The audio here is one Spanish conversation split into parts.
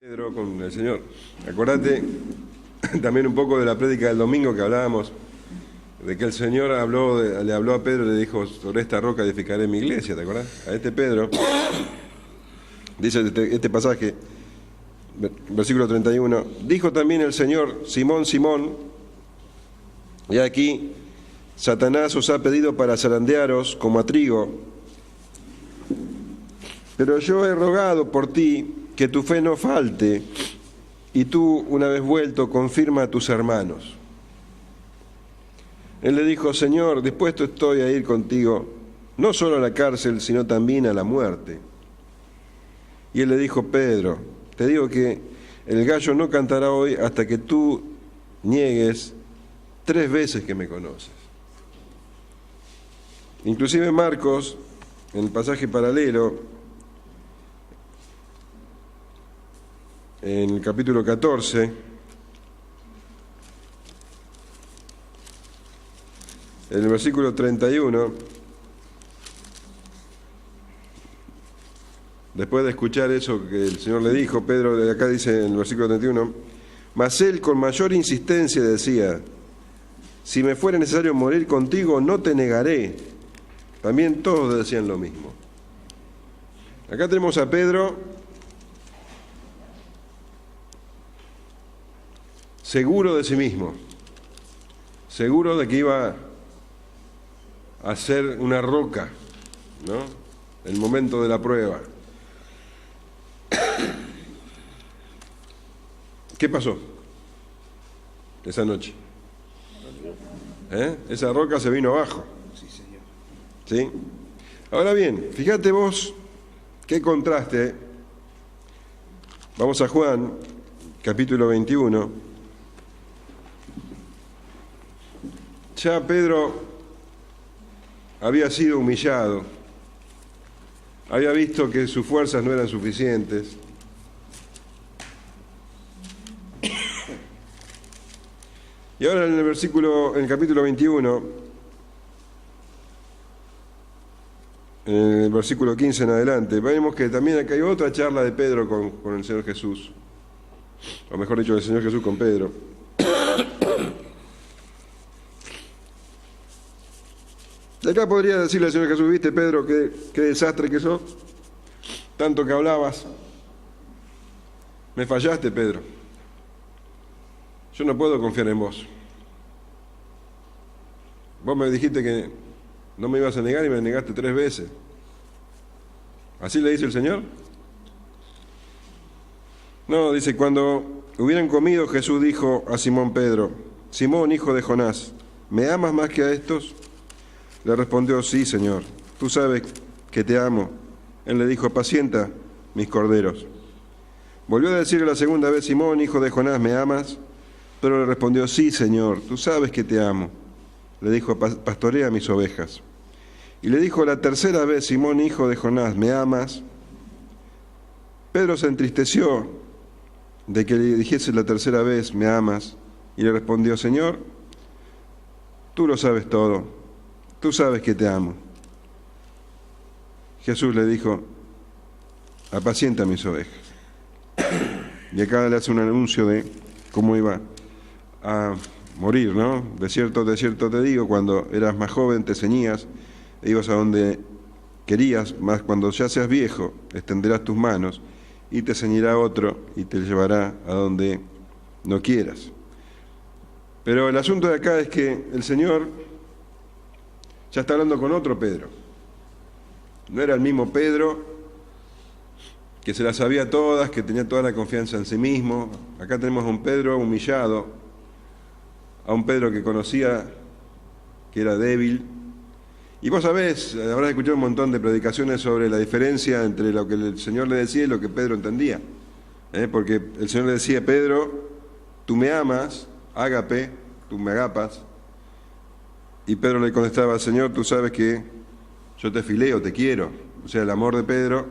Pedro con el Señor. Acordate también un poco de la prédica del domingo que hablábamos, de que el Señor le habló a Pedro y le dijo: sobre esta roca edificaré mi iglesia, ¿te acordás? A este Pedro, dice este pasaje, versículo 31, dijo también el Señor: Simón, Simón, y aquí Satanás os ha pedido para zarandearos como a trigo, pero yo he rogado por ti que tu fe no falte, y tú, una vez vuelto, confirma a tus hermanos. Él le dijo: Señor, dispuesto estoy a ir contigo, no solo a la cárcel, sino también a la muerte. Y él le dijo: Pedro, te digo que el gallo no cantará hoy hasta que tú niegues 3 veces que me conoces. Inclusive Marcos, en el pasaje paralelo, en el capítulo 14, en el versículo 31, después de escuchar eso que el Señor le dijo, Pedro de acá dice en el versículo 31, mas él con mayor insistencia decía: si me fuera necesario morir contigo, no te negaré. También todos decían lo mismo. Acá tenemos a Pedro seguro de sí mismo, seguro de que iba a ser una roca, ¿no? El momento de la prueba. ¿Qué pasó esa noche? Esa roca se vino abajo. Sí, Señor. ¿Sí? Ahora bien, fíjate vos qué contraste. Vamos a Juan, capítulo 21. Ya Pedro había sido humillado, había visto que sus fuerzas no eran suficientes. Y ahora en el capítulo 21, en el versículo 15 en adelante, vemos que también acá hay otra charla de Pedro con el Señor Jesús, o mejor dicho, del Señor Jesús con Pedro. Y acá podría decirle al Señor Jesús: ¿viste, Pedro, qué desastre que sos? Tanto que hablabas. Me fallaste, Pedro. Yo no puedo confiar en vos. Vos me dijiste que no me ibas a negar y me negaste 3 veces. ¿Así le dice el Señor? No, dice: cuando hubieran comido, Jesús dijo a Simón Pedro: Simón, hijo de Jonás, ¿me amas más que a estos? Le respondió: sí, Señor, tú sabes que te amo. Él le dijo: apacienta mis corderos. Volvió a decirle la segunda vez: Simón, hijo de Jonás, ¿me amas? Pero le respondió: sí, Señor, tú sabes que te amo. Le dijo: pastorea mis ovejas. Y le dijo la tercera vez: Simón, hijo de Jonás, ¿me amas? Pedro se entristeció de que le dijese la tercera vez: ¿me amas? Y le respondió: Señor, tú lo sabes todo. Tú sabes que te amo. Jesús le dijo: apacienta mis ovejas. Y acá le hace un anuncio de cómo iba a morir, ¿no? De cierto te digo, cuando eras más joven te ceñías e ibas a donde querías, mas cuando ya seas viejo extenderás tus manos y te ceñirá otro y te llevará a donde no quieras. Pero el asunto de acá es que el Señor ya está hablando con otro Pedro. No era el mismo Pedro que se las sabía todas, que tenía toda la confianza en sí mismo. Acá tenemos a un Pedro humillado, a un Pedro que conocía que era débil. Y vos sabés, habrás escuchado un montón de predicaciones sobre la diferencia entre lo que el Señor le decía y lo que Pedro entendía. Porque el Señor le decía: Pedro, tú me amas, ágape, tú me agapas. Y Pedro le contestaba: Señor, tú sabes que yo te fileo, te quiero. O sea, el amor de Pedro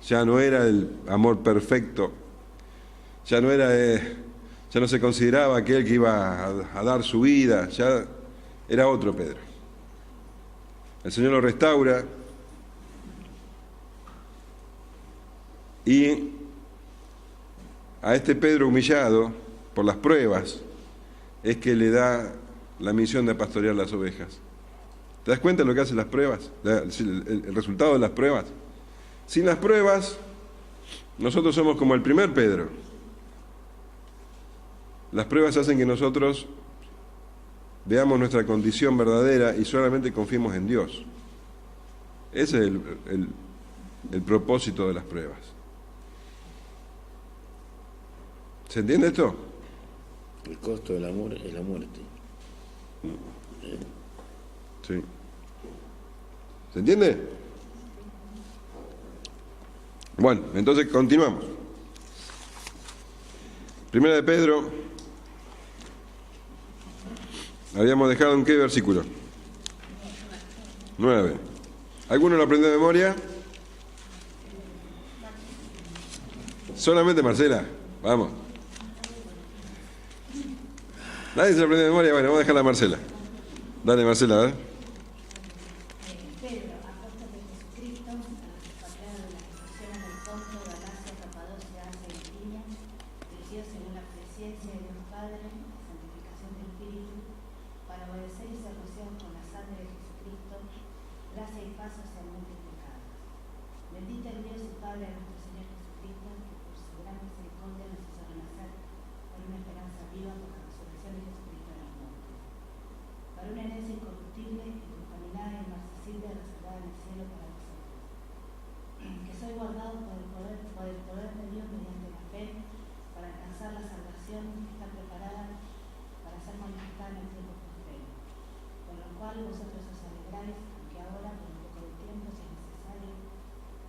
ya no era el amor perfecto, ya no se consideraba aquel que iba a dar su vida, ya era otro Pedro. El Señor lo restaura y a este Pedro humillado por las pruebas es que le da la misión de pastorear las ovejas. ¿Te das cuenta de lo que hacen las pruebas? El resultado de las pruebas. Sin las pruebas, nosotros somos como el primer Pedro. Las pruebas hacen que nosotros veamos nuestra condición verdadera y solamente confiemos en Dios. Ese es el propósito de las pruebas. ¿Se entiende esto? El costo del amor es la muerte. Sí. ¿Se entiende? Bueno, entonces continuamos. Primera de Pedro. Habíamos dejado en qué versículo? 9. ¿Alguno lo aprendió de memoria? Solamente Marcela. Vamos. ¿Nadie se lo aprendió de memoria? Bueno, vamos a dejar a Marcela. Dale, Marcela, a ver. Pedro, apóstol de Jesucristo, a los expatriados de las regiones del Ponto, Galacia, Capadocia, Asia y Bitinia, dirigidos según la presencia de Dios Padre, santificación del Espíritu, para obedecer y ser rociados con la sangre de Jesucristo, gracia y paz sean multiplicadas. Bendito el Dios y Padre de nuestro Señor Jesucristo, que por su gran misericordia nos hizo renacer por una esperanza viva por la resurrección de Jesucristo de los muertos, para una herencia incorruptible, incontaminada e inmarcesible, reservada en el cielo para vosotros, que soy guardado por el poder de Dios mediante la fe, para alcanzar la salvación que está preparada para ser manifestada en el tiempo postrero, con lo cual vosotros os alegráis, aunque ahora, por un poco de tiempo, si es necesario,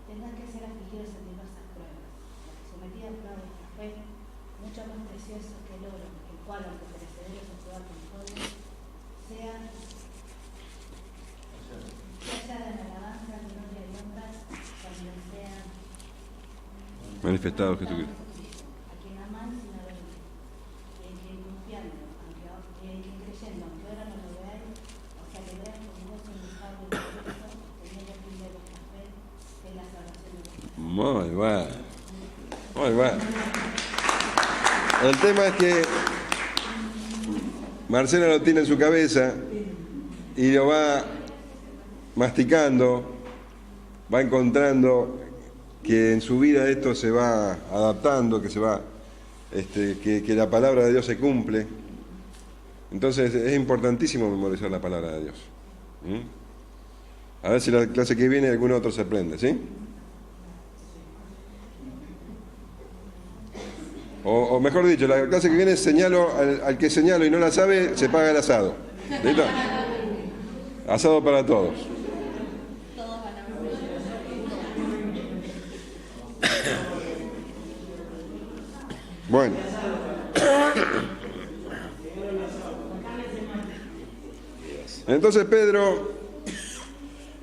tengan que ser afligidos en diversas pruebas, para que sometida a prueba vuestra fe, mucho más precioso que el oro, el cual, aunque perecedero, se prueba con fuego, sea de alabanza, gloria y honra cuando sea Manifestado Jesucristo. a quien amáis sin haberlo visto, y en quien confiando, y en quien creyendo, aunque ahora no lo veáis, os alegráis con gozo inefable y glorioso, obteniendo el fin de vuestra fe, que es la salvación de vuestra alma. Muy bueno. Muy bueno. El tema es que Marcela lo tiene en su cabeza y lo va masticando, va encontrando que en su vida esto se va adaptando, que se va, que la palabra de Dios se cumple. Entonces es importantísimo memorizar la palabra de Dios. A ver si la clase que viene alguno otro se aprende, ¿sí? O mejor dicho, la clase que viene señalo al que señalo y no la sabe, se paga el asado. ¿Listo? Asado para todos. Bueno. Entonces Pedro,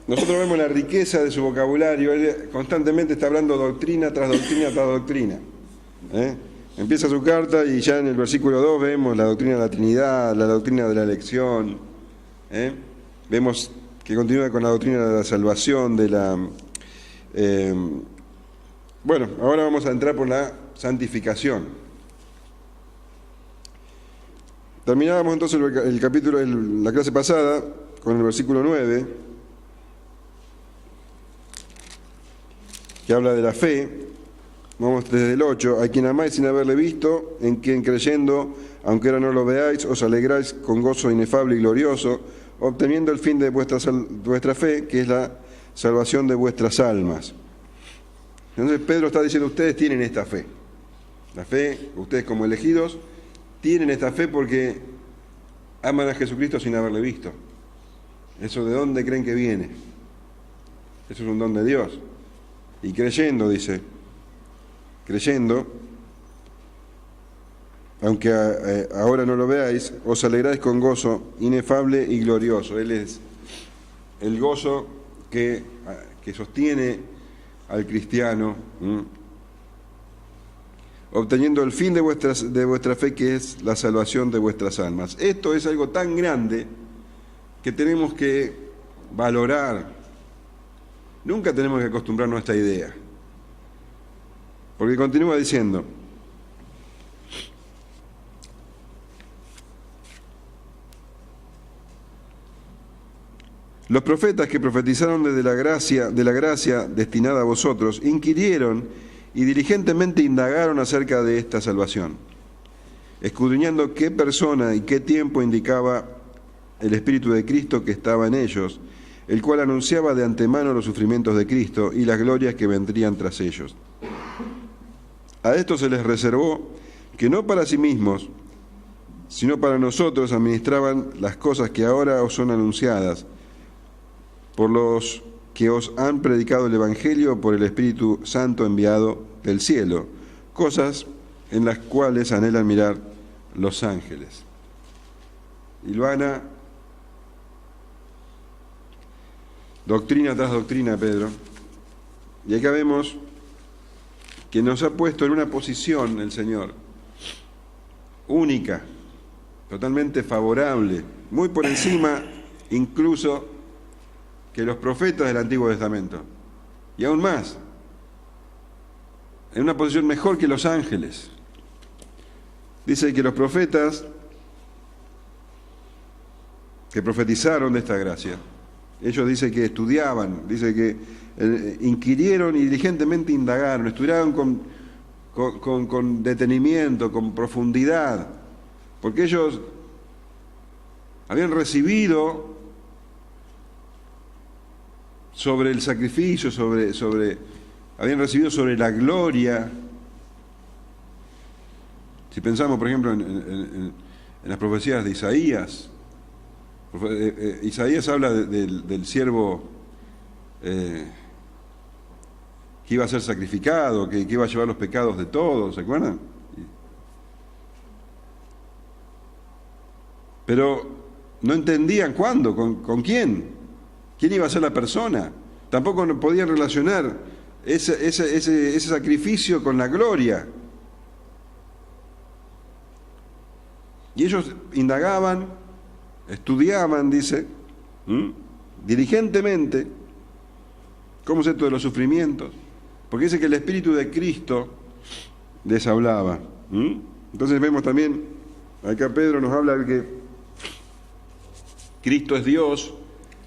nosotros vemos la riqueza de su vocabulario. Él constantemente está hablando doctrina tras doctrina tras doctrina. Empieza su carta y ya en el versículo 2 vemos la doctrina de la Trinidad, la doctrina de la elección. Vemos que continúa con la doctrina de la salvación, de la... Bueno, ahora vamos a entrar por la santificación. Terminábamos entonces el capítulo de la clase pasada con el versículo 9, que habla de la fe. Vamos desde el 8, a quien amáis sin haberle visto, en quien creyendo, aunque ahora no lo veáis, os alegráis con gozo inefable y glorioso, obteniendo el fin de vuestra fe, que es la salvación de vuestras almas. Entonces Pedro está diciendo, ustedes tienen esta fe. La fe, ustedes como elegidos, tienen esta fe porque aman a Jesucristo sin haberle visto. ¿Eso de dónde creen que viene? Eso es un don de Dios. Y creyendo, dice, creyendo, aunque ahora no lo veáis, os alegráis con gozo inefable y glorioso. Él es el gozo que sostiene al cristiano, obteniendo el fin de vuestra fe, que es la salvación de vuestras almas. Esto es algo tan grande que tenemos que valorar. Nunca tenemos que acostumbrarnos a esta idea. Porque continúa diciendo, Los profetas que profetizaron de la gracia destinada a vosotros, inquirieron y diligentemente indagaron acerca de esta salvación, escudriñando qué persona y qué tiempo indicaba el Espíritu de Cristo que estaba en ellos, el cual anunciaba de antemano los sufrimientos de Cristo y las glorias que vendrían tras ellos. A esto se les reservó que no para sí mismos, sino para nosotros administraban las cosas que ahora os son anunciadas, por los que os han predicado el Evangelio por el Espíritu Santo enviado del cielo, cosas en las cuales anhelan mirar los ángeles. Hilvana doctrina tras doctrina, Pedro, y acá vemos que nos ha puesto en una posición el Señor única, totalmente favorable, muy por encima incluso que los profetas del Antiguo Testamento, y aún más, en una posición mejor que los ángeles. Dice que los profetas que profetizaron de esta gracia, ellos dice que estudiaban, dice que inquirieron y diligentemente indagaron, estudiaron con detenimiento, con profundidad, porque ellos habían recibido sobre el sacrificio, habían recibido sobre la gloria. Si pensamos, por ejemplo, en las profecías de Isaías, Isaías habla del siervo que iba a ser sacrificado, que iba a llevar los pecados de todos, ¿se acuerdan? Pero no entendían cuándo, con quién. ¿Quién iba a ser la persona? Tampoco podían relacionar ese sacrificio con la gloria. Y ellos indagaban, estudiaban, dice, diligentemente, cómo es esto de los sufrimientos. Porque dice que el Espíritu de Cristo les hablaba. Entonces vemos también, acá Pedro nos habla de que Cristo es Dios,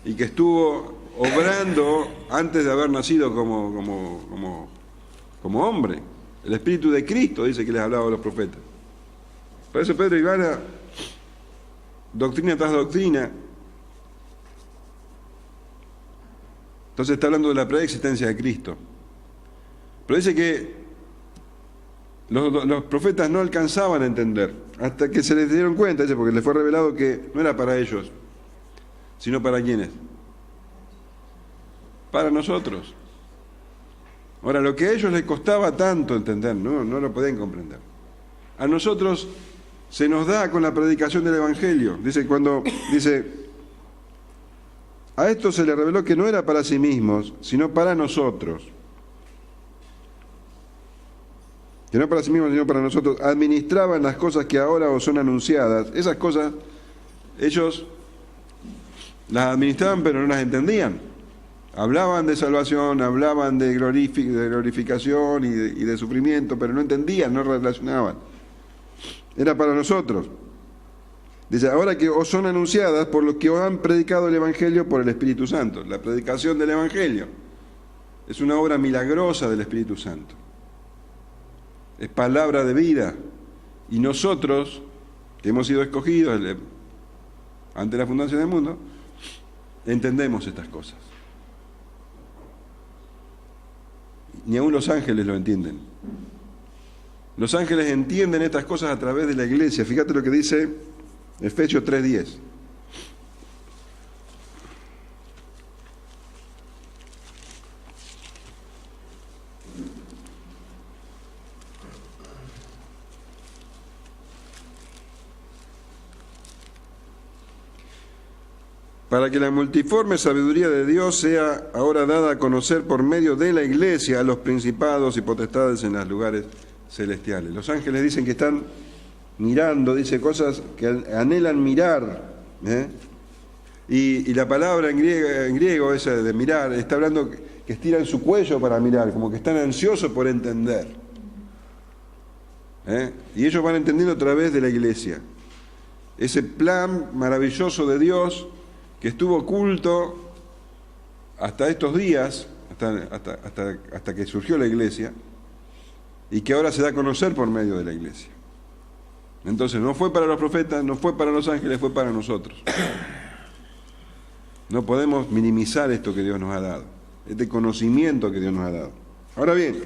y que estuvo obrando antes de haber nacido como hombre. El Espíritu de Cristo dice que les hablaba a los profetas. Por eso Pedro Hilvana, doctrina tras doctrina, entonces está hablando de la preexistencia de Cristo. Pero dice que los profetas no alcanzaban a entender, hasta que se les dieron cuenta, dice, porque les fue revelado que no era para ellos, sino para ¿quiénes? Para nosotros. Ahora, lo que a ellos les costaba tanto entender, no lo podían comprender. A nosotros se nos da con la predicación del Evangelio. Dice, a esto se les reveló que no era para sí mismos, sino para nosotros. Que no para sí mismos, sino para nosotros. Administraban las cosas que ahora os son anunciadas. Esas cosas, ellos las administraban pero no las entendían. Hablaban de salvación, hablaban de glorificación y de sufrimiento, pero no entendían, no relacionaban. Era para nosotros. Dice, ahora que os son anunciadas por los que os han predicado el Evangelio por el Espíritu Santo. La predicación del Evangelio es una obra milagrosa del Espíritu Santo. Es palabra de vida. Y nosotros, que hemos sido escogidos ante la fundación del mundo, entendemos estas cosas. Ni aun los ángeles lo entienden. Los ángeles entienden estas cosas a través de la iglesia. Fíjate lo que dice Efesios 3:10. Para que la multiforme sabiduría de Dios sea ahora dada a conocer por medio de la iglesia a los principados y potestades en los lugares celestiales. Los ángeles dicen que están mirando, dice cosas que anhelan mirar. Y la palabra en griego esa de mirar, está hablando que estiran su cuello para mirar, como que están ansiosos por entender. Y ellos van entendiendo a través de la iglesia. Ese plan maravilloso de Dios que estuvo oculto hasta estos días, hasta que surgió la iglesia, y que ahora se da a conocer por medio de la iglesia. Entonces no fue para los profetas, no fue para los ángeles, fue para nosotros. No podemos minimizar esto que Dios nos ha dado, este conocimiento que Dios nos ha dado. Ahora bien,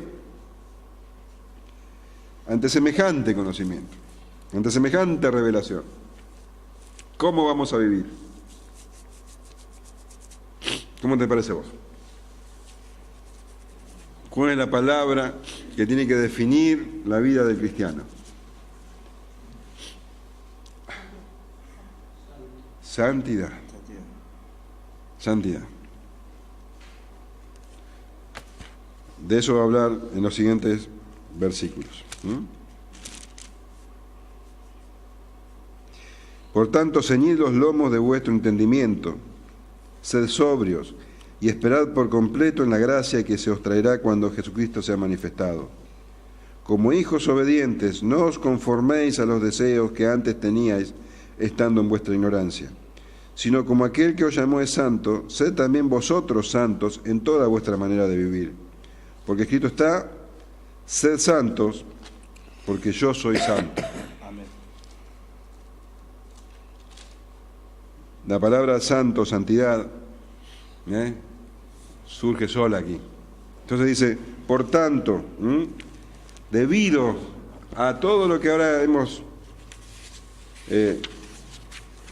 ante semejante conocimiento, ante semejante revelación, ¿cómo vamos a vivir? ¿Cómo te parece a vos? ¿Cuál es la palabra que tiene que definir la vida del cristiano? Santidad. Santidad. De eso va a hablar en los siguientes versículos. Por tanto, ceñid los lomos de vuestro entendimiento, sed sobrios y esperad por completo en la gracia que se os traerá cuando Jesucristo sea manifestado. Como hijos obedientes, no os conforméis a los deseos que antes teníais estando en vuestra ignorancia, sino como aquel que os llamó es santo, sed también vosotros santos en toda vuestra manera de vivir. Porque escrito está, sed santos, porque yo soy santo. Amén. La palabra santo, santidad, surge sola aquí. Entonces dice, por tanto, debido a todo lo que ahora hemos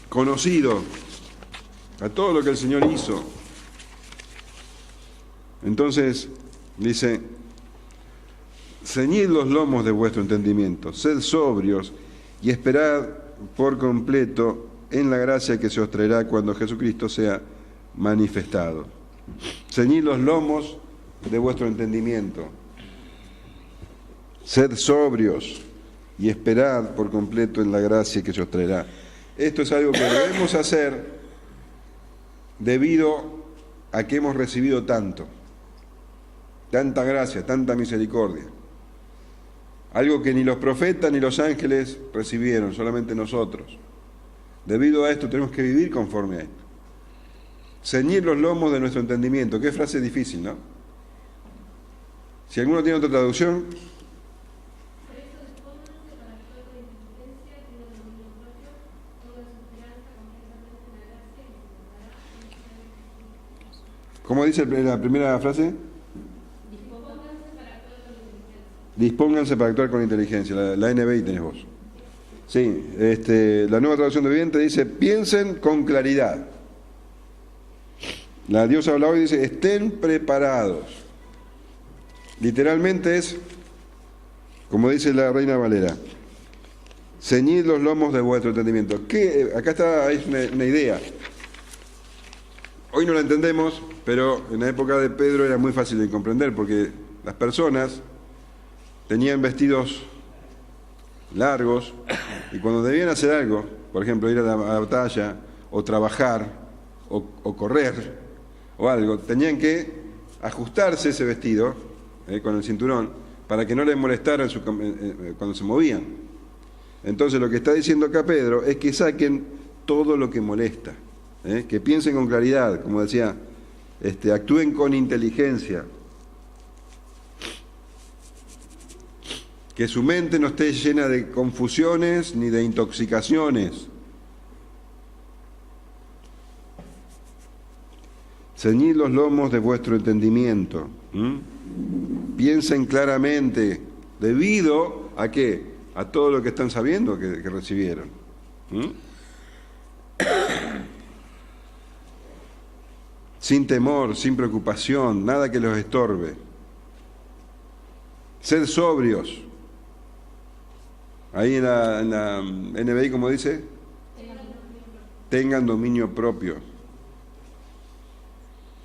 conocido, a todo lo que el Señor hizo, entonces dice, ceñid los lomos de vuestro entendimiento, sed sobrios y esperad por completo en la gracia que se os traerá cuando Jesucristo sea manifestado. Ceñid los lomos de vuestro entendimiento, sed sobrios y esperad por completo en la gracia que se os traerá. Esto es algo que debemos hacer debido a que hemos recibido tanta gracia, tanta misericordia. Algo que ni los profetas ni los ángeles recibieron, solamente nosotros. Debido a esto tenemos que vivir conforme a esto. Ceñir los lomos de nuestro entendimiento. Qué frase difícil, ¿no? Si alguno tiene otra traducción. ¿Cómo dice la primera frase? Dispónganse para actuar con inteligencia. La NBI tenés vos. Sí, la Nueva Traducción de Viviente dice, piensen con claridad. La Dios habla hoy y dice, estén preparados. Literalmente es, como dice la Reina Valera, ceñid los lomos de vuestro entendimiento. Acá está, hay una idea. Hoy no la entendemos, pero en la época de Pedro era muy fácil de comprender, porque las personas tenían vestidos largos y cuando debían hacer algo, por ejemplo, ir a la batalla o trabajar o correr o algo, tenían que ajustarse ese vestido con el cinturón para que no les molestara cuando se movían. Entonces lo que está diciendo acá Pedro es que saquen todo lo que molesta, que piensen con claridad, como decía, actúen con inteligencia, que su mente no esté llena de confusiones ni de intoxicaciones. Ceñid los lomos de vuestro entendimiento. Piensen claramente, debido a qué, a todo lo que están sabiendo que recibieron. Sin temor, sin preocupación, nada que los estorbe. Sed sobrios. Ahí en la NBI, como dice, tengan dominio propio.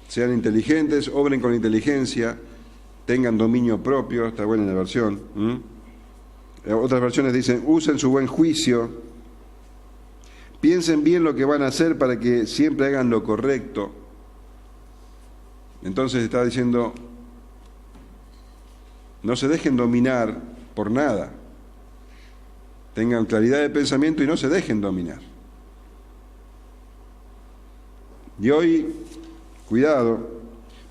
Sean inteligentes, obren con inteligencia, tengan dominio propio, está buena la versión. Otras versiones dicen, usen su buen juicio, piensen bien lo que van a hacer para que siempre hagan lo correcto. Entonces está diciendo, no se dejen dominar por nada. Tengan claridad de pensamiento y no se dejen dominar. Y hoy, cuidado,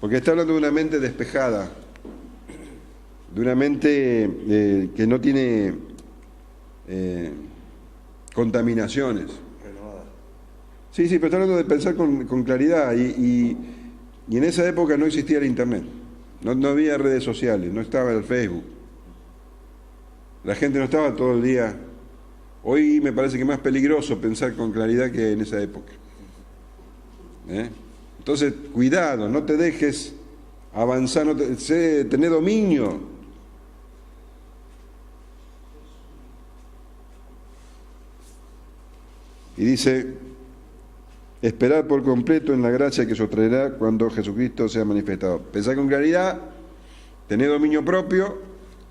Porque está hablando de una mente despejada, de una mente que no tiene contaminaciones. Renovada. Sí, pero está hablando de pensar con claridad y en esa época no existía el Internet, no había redes sociales, no estaba el Facebook. La gente no estaba todo el día. Hoy me parece que es más peligroso pensar con claridad que en esa época. Entonces, cuidado, no te dejes avanzar, tené dominio. Y dice, esperar por completo en la gracia que se os traerá cuando Jesucristo sea manifestado. Pensá con claridad, tené dominio propio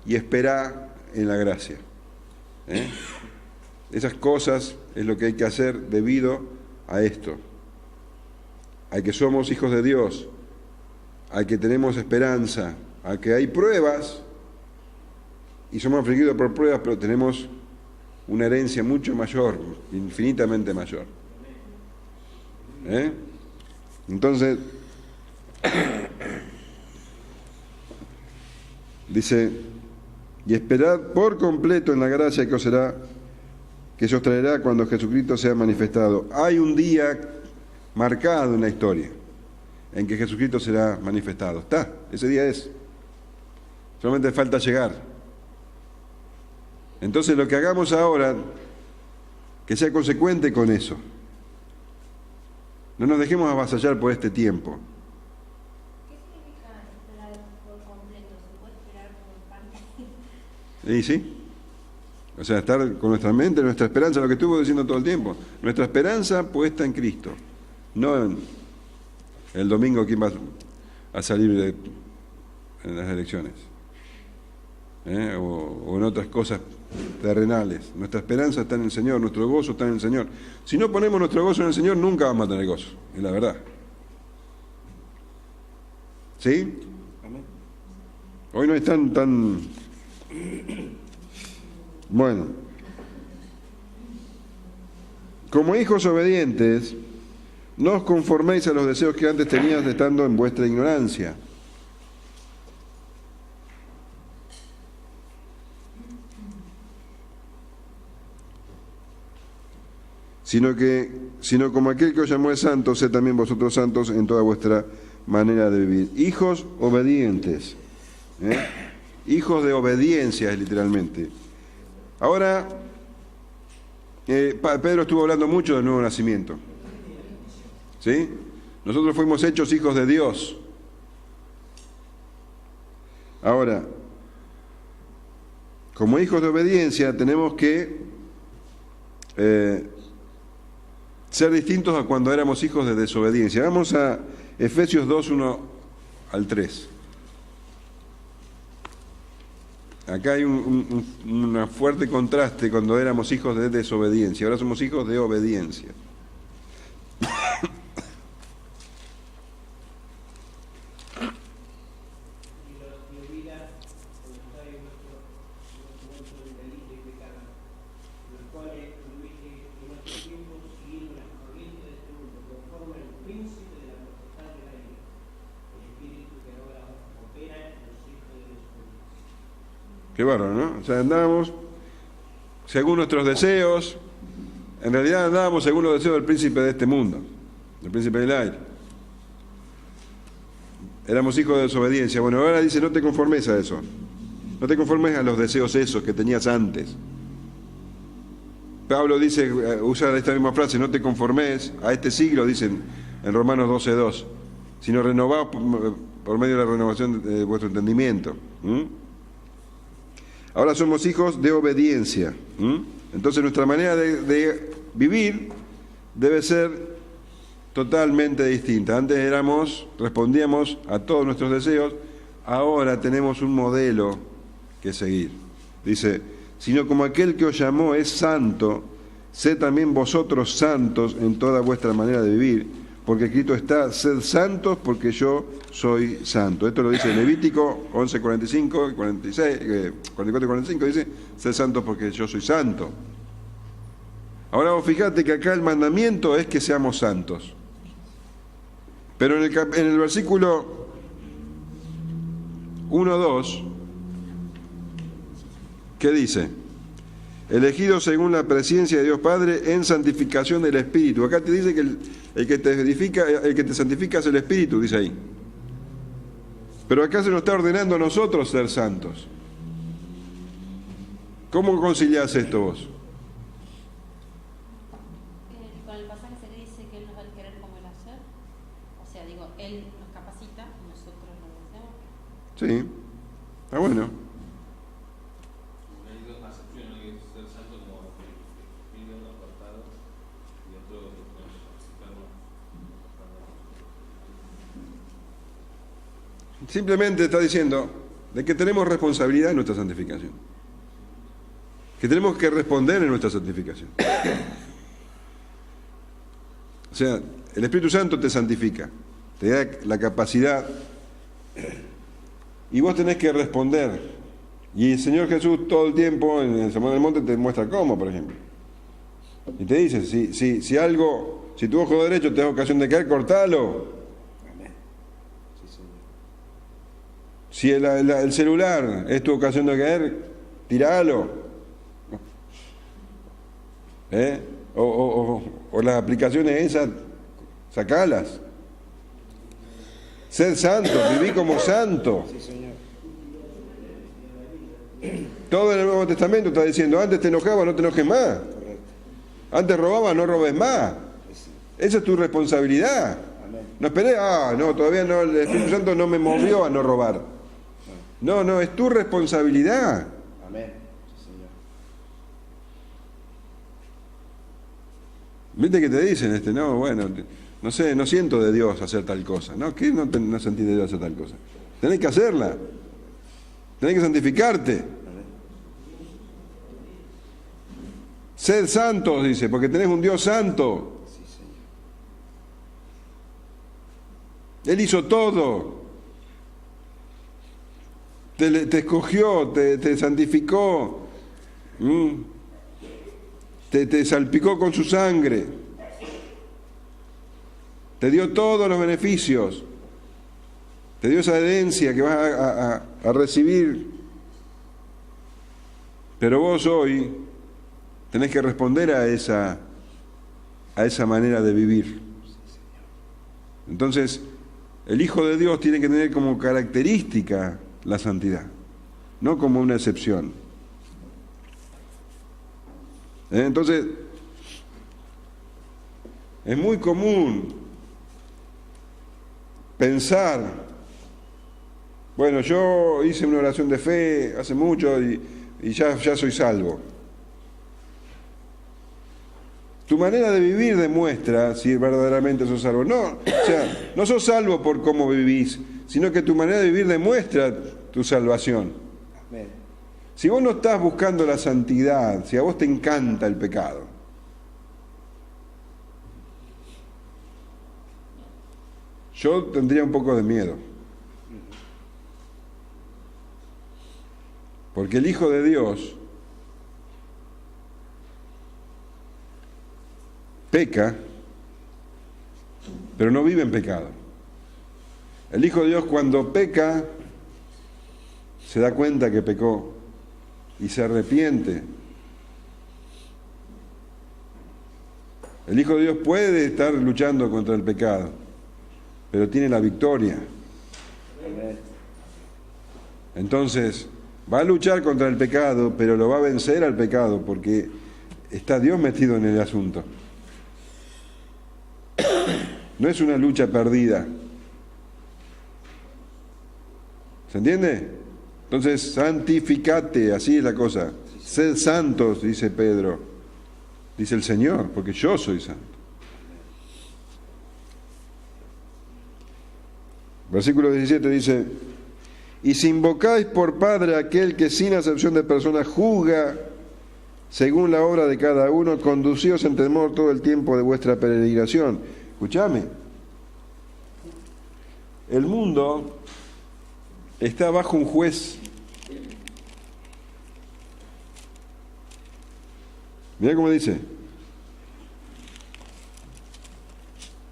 y esperá en la gracia. Esas cosas es lo que hay que hacer debido a esto. A que somos hijos de Dios, a que tenemos esperanza, a que hay pruebas y somos afligidos por pruebas, pero tenemos una herencia mucho mayor, infinitamente mayor. Entonces, dice, y esperad por completo en la gracia que se os traerá cuando Jesucristo sea manifestado. Hay un día marcado en la historia en que Jesucristo será manifestado. Está, ese día es. Solamente falta llegar. Entonces lo que hagamos ahora, que sea consecuente con eso. No nos dejemos avasallar por este tiempo. ¿Qué significa esperar por completo? ¿Se puede esperar por parte? ¿Y sí? O sea, estar con nuestra mente, nuestra esperanza, lo que estuvo diciendo todo el tiempo. Nuestra esperanza puesta en Cristo. No en el domingo quién va a salir en las elecciones. O en otras cosas terrenales. Nuestra esperanza está en el Señor, nuestro gozo está en el Señor. Si no ponemos nuestro gozo en el Señor, nunca vamos a tener gozo, es la verdad. ¿Sí? Amén. Hoy no están tan... Bueno. Como hijos obedientes, no os conforméis a los deseos que antes teníais estando en vuestra ignorancia. Sino como aquel que os llamó es santo, sed también vosotros santos en toda vuestra manera de vivir. Hijos obedientes. Hijos de obediencia, literalmente. Ahora, Pedro estuvo hablando mucho del nuevo nacimiento. ¿Sí? Nosotros fuimos hechos hijos de Dios. Ahora, como hijos de obediencia tenemos que ser distintos a cuando éramos hijos de desobediencia. Vamos a Efesios 2, 1 al 3. Acá hay un fuerte contraste cuando éramos hijos de desobediencia. Ahora somos hijos de obediencia. Qué bárbaro, ¿no? O sea, andábamos según nuestros deseos, en realidad andábamos según los deseos del príncipe de este mundo, del príncipe del aire. Éramos hijos de desobediencia. Bueno, ahora dice, no te conformes a eso. No te conformes a los deseos esos que tenías antes. Pablo dice, usa esta misma frase, no te conformes a este siglo, dicen en Romanos 12:2, sino renovaos por medio de la renovación de vuestro entendimiento. Ahora somos hijos de obediencia. Entonces nuestra manera de vivir debe ser totalmente distinta. Antes respondíamos a todos nuestros deseos, ahora tenemos un modelo que seguir. Dice, sino como aquel que os llamó es santo, sed también vosotros santos en toda vuestra manera de vivir, porque escrito está, sed santos porque yo soy santo. Esto lo dice Levítico 11:45, 46, 44 y 45, dice, sed santos porque yo soy santo. Ahora vos fíjate que acá el mandamiento es que seamos santos. Pero en el versículo 1:2, ¿qué dice? Elegido según la presencia de Dios Padre en santificación del Espíritu. Acá te dice que el que te santifica es el Espíritu, dice ahí. Pero acá se nos está ordenando a nosotros ser santos. ¿Cómo conciliás esto vos? Con el pasaje se le dice que Él nos da el querer como el hacer. O sea, digo, Él nos capacita y nosotros lo hacemos. Sí, está bueno. Hay dos acepciones, uno que es ser santo como espíritu apartado y otro Simplemente está diciendo de que tenemos responsabilidad en nuestra santificación, que tenemos que responder en nuestra santificación. O sea, el Espíritu Santo te santifica, te da la capacidad y vos tenés que responder. Y el Señor Jesús todo el tiempo en el Sermón del Monte te muestra cómo, por ejemplo. Y te dice, si tu ojo derecho te da ocasión de caer, cortalo. Si el celular es tu ocasión de caer, tiralo. O las aplicaciones esas, sacalas. Sed santo, viví como santo. Todo en el Nuevo Testamento está diciendo, antes te enojabas, no te enojes más. Antes robabas, no robes más. Esa es tu responsabilidad. No esperé, todavía no, el Espíritu Santo no me movió a no robar. No, es tu responsabilidad. Amén. Sí, Señor. Viste que te dicen, no sé, no siento de Dios hacer tal cosa. ¿No? ¿Qué no sentís de Dios hacer tal cosa? Tenés que hacerla. Tenés que santificarte. Sed santos, dice, porque tenés un Dios santo. Sí, Señor. Él hizo todo. Te escogió, te santificó, te salpicó con su sangre, te dio todos los beneficios, te dio esa herencia que vas a recibir. Pero vos hoy tenés que responder a esa manera de vivir. Entonces, el Hijo de Dios tiene que tener como característica la santidad, no como una excepción. Entonces, es muy común pensar, bueno, yo hice una oración de fe hace mucho y ya soy salvo. Tu manera de vivir demuestra si verdaderamente sos salvo. No sos salvo por cómo vivís, sino que tu manera de vivir demuestra tu salvación. Amén. Si vos no estás buscando la santidad, si a vos te encanta el pecado, yo tendría un poco de miedo. Porque el Hijo de Dios peca, pero no vive en pecado. El Hijo de Dios cuando peca, se da cuenta que pecó y se arrepiente. El Hijo de Dios puede estar luchando contra el pecado, pero tiene la victoria. Entonces, va a luchar contra el pecado, pero lo va a vencer al pecado, porque está Dios metido en el asunto. No es una lucha perdida. ¿Se entiende? Entonces, santificate, así es la cosa. Sed santos, dice Pedro. Dice el Señor, porque yo soy santo. Versículo 17 dice, y si invocáis por Padre a aquel que sin acepción de personas juzga según la obra de cada uno, conducíos en temor todo el tiempo de vuestra peregrinación. Escuchame. El mundo está bajo un juez. Mira cómo dice.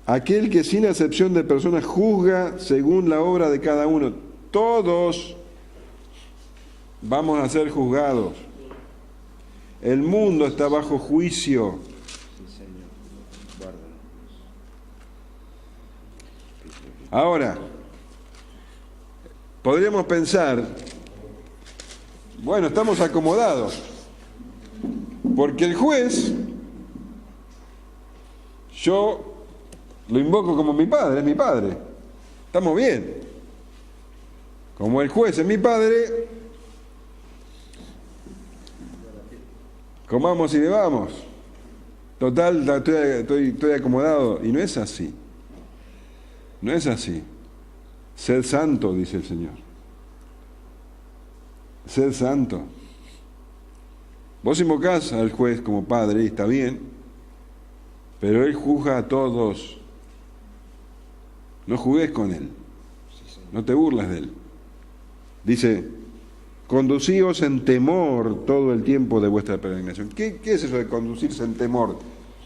Aquel que sin acepción de personas juzga según la obra de cada uno. Todos Vamos a ser juzgados. El mundo está bajo juicio. Sí, Señor. Guárdanos. Ahora, podríamos pensar, bueno, estamos acomodados, porque el juez, yo lo invoco como mi padre, es mi padre. Estamos bien. Como el juez es mi padre, comamos y bebamos. Total, estoy acomodado. Y no es así. No es así. Sed santo, dice el Señor. Sed santo. Vos invocás al juez como padre y está bien, pero él juzga a todos. No jugues con él. No te burles de él. Dice, conducíos en temor todo el tiempo de vuestra peregrinación. ¿Qué es eso de conducirse en temor?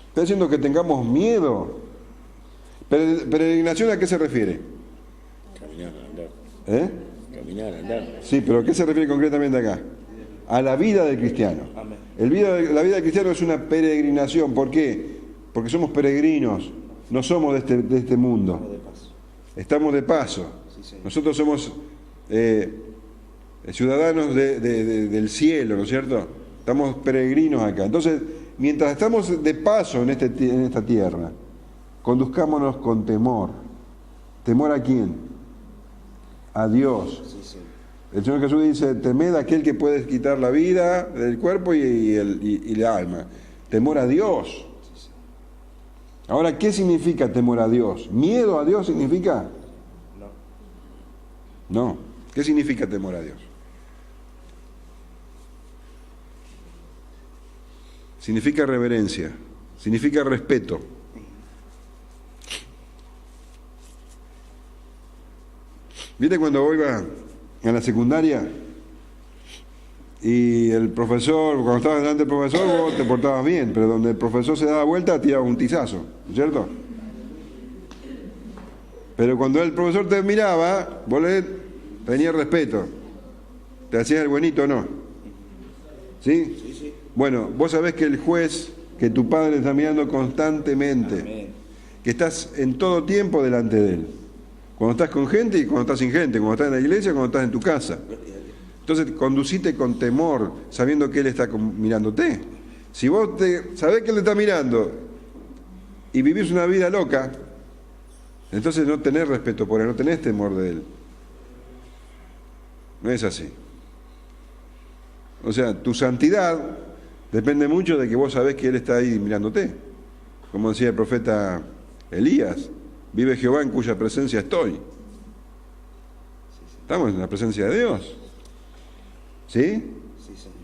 ¿Está diciendo que tengamos miedo? ¿Peregrinación a qué se refiere? Caminar, andar. ¿Eh? Caminar, andar. Sí, pero ¿a qué se refiere concretamente acá? A la vida del cristiano. Amén. La vida del cristiano es una peregrinación. ¿Por qué? Porque somos peregrinos, no somos de este mundo. De paso. Estamos de paso. Sí, Señor. Nosotros somos ciudadanos del cielo, ¿no es cierto? Estamos peregrinos acá. Entonces, mientras estamos de paso en esta tierra, conduzcámonos con temor. ¿Temor a quién? A Dios. Sí, Señor. El Señor Jesús dice, temed a aquel que puede quitar la vida del cuerpo y el alma. Temor a Dios. Ahora, ¿qué significa temor a Dios? ¿Miedo a Dios significa? No. ¿Qué significa temor a Dios? Significa reverencia, significa respeto. ¿Viste cuando vos ibas a la secundaria y el profesor, cuando estabas delante del profesor, vos te portabas bien, pero donde el profesor se daba vuelta, tiraba un tizazo, ¿no es cierto? Pero cuando el profesor te miraba, vos le tenías respeto. ¿Te hacías el buenito o no? ¿Sí? Sí, sí. Bueno, vos sabés que el juez, que tu padre está mirando constantemente, Amén. que estás en todo tiempo delante de él. Cuando estás con gente y cuando estás sin gente, cuando estás en la iglesia y cuando estás en tu casa. Entonces, conducite con temor, sabiendo que él está mirándote. Si vos sabés que él te está mirando y vivís una vida loca, entonces no tenés respeto por él, no tenés temor de él. No es así. O sea, tu santidad depende mucho de que vos sabés que él está ahí mirándote. Como decía el profeta Elías, vive Jehová en cuya presencia estoy. Estamos en la presencia de Dios. ¿Sí? Sí, Señor.